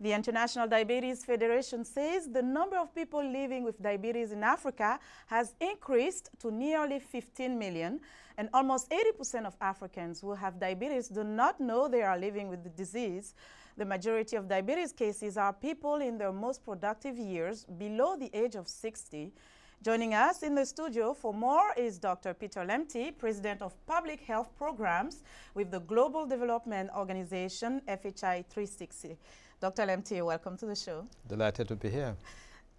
The International Diabetes Federation says the number of people living with diabetes in Africa has increased to nearly 15 million, and almost 80% of Africans who have diabetes do not know they are living with the disease. The majority of diabetes cases are people in their most productive years, below the age of 60. Joining us in the studio for more is Dr. Peter Lamptey, President of Public Health Programs with the Global Development Organization, FHI 360. Dr. Lamptey, welcome to the show. Delighted to be here.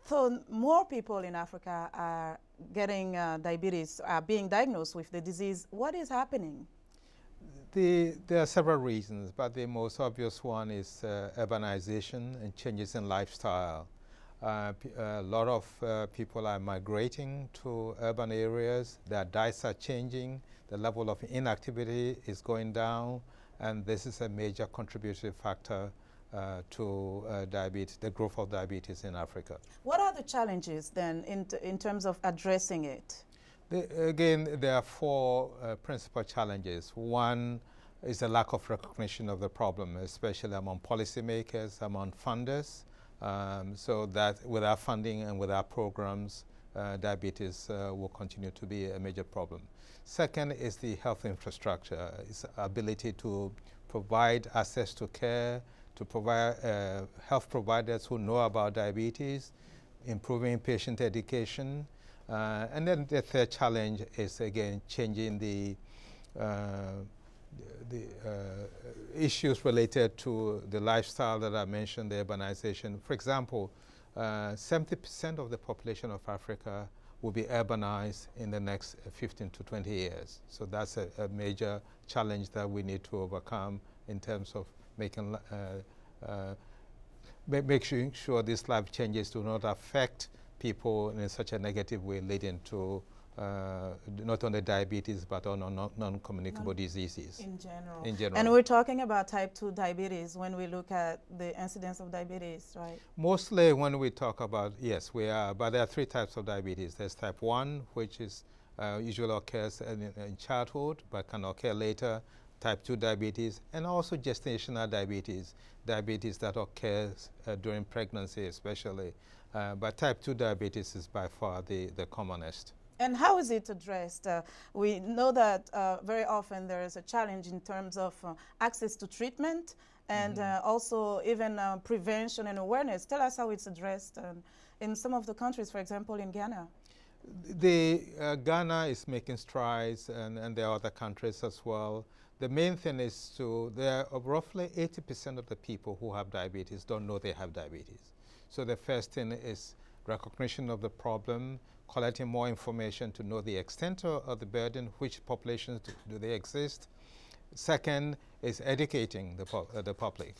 So more people in Africa are getting diabetes, are being diagnosed with the disease. What is happening? There are several reasons, but the most obvious one is urbanization and changes in lifestyle. A lot of people are migrating to urban areas. Their diets are changing. The level of inactivity is going down, and this is a major contributory factor to diabetes, the growth of diabetes in Africa. What are the challenges then in terms of addressing it? Again, there are four principal challenges. One is the lack of recognition of the problem, especially among policymakers, among funders. So that without funding and without programs, diabetes will continue to be a major problem. Second is the health infrastructure, its ability to provide access to care, to provide health providers who know about diabetes, improving patient education. And then the third challenge is, again, changing the issues related to the lifestyle that I mentioned, the urbanization. For example, 70% of the population of Africa will be urbanized in the next 15 to 20 years. So that's a major challenge that we need to overcome in terms of making making sure these life changes do not affect people in such a negative way, leading to not only diabetes, but on non-communicable diseases. In general. In general. And we're talking about type 2 diabetes when we look at the incidence of diabetes, right? Mostly when we talk about, yes, we are, but there are three types of diabetes. There's type 1, which is usually occurs in childhood, but can occur later. Type 2 diabetes, and also gestational diabetes, diabetes that occurs during pregnancy especially. But type 2 diabetes is by far the commonest. And how is it addressed? We know that very often there is a challenge in terms of access to treatment and also even prevention and awareness. Tell us how it's addressed in some of the countries, for example, in Ghana. Ghana is making strides, and there are other countries as well. The main thing is there are roughly 80% of the people who have diabetes don't know they have diabetes. So the first thing is recognition of the problem, collecting more information to know the extent of the burden, which populations do they exist. Second is educating the public,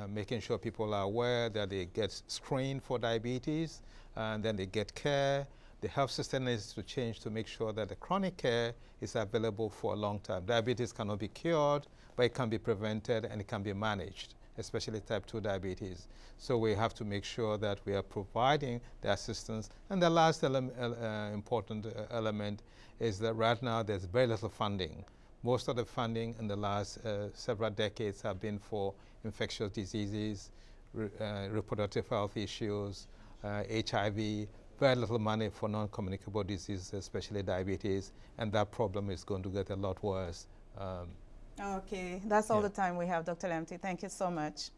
making sure people are aware that they get screened for diabetes, and then they get care. The health system needs to change to make sure that the chronic care is available for a long time. Diabetes cannot be cured, but it can be prevented and it can be managed, especially type 2 diabetes. So we have to make sure that we are providing the assistance. And the last important element is that right now there's very little funding. Most of the funding in the last several decades have been for infectious diseases, reproductive health issues, HIV, very little money for non-communicable diseases, especially diabetes, and that problem is going to get a lot worse. Okay, that's all the time we have, Dr. Lamptey. Thank you so much.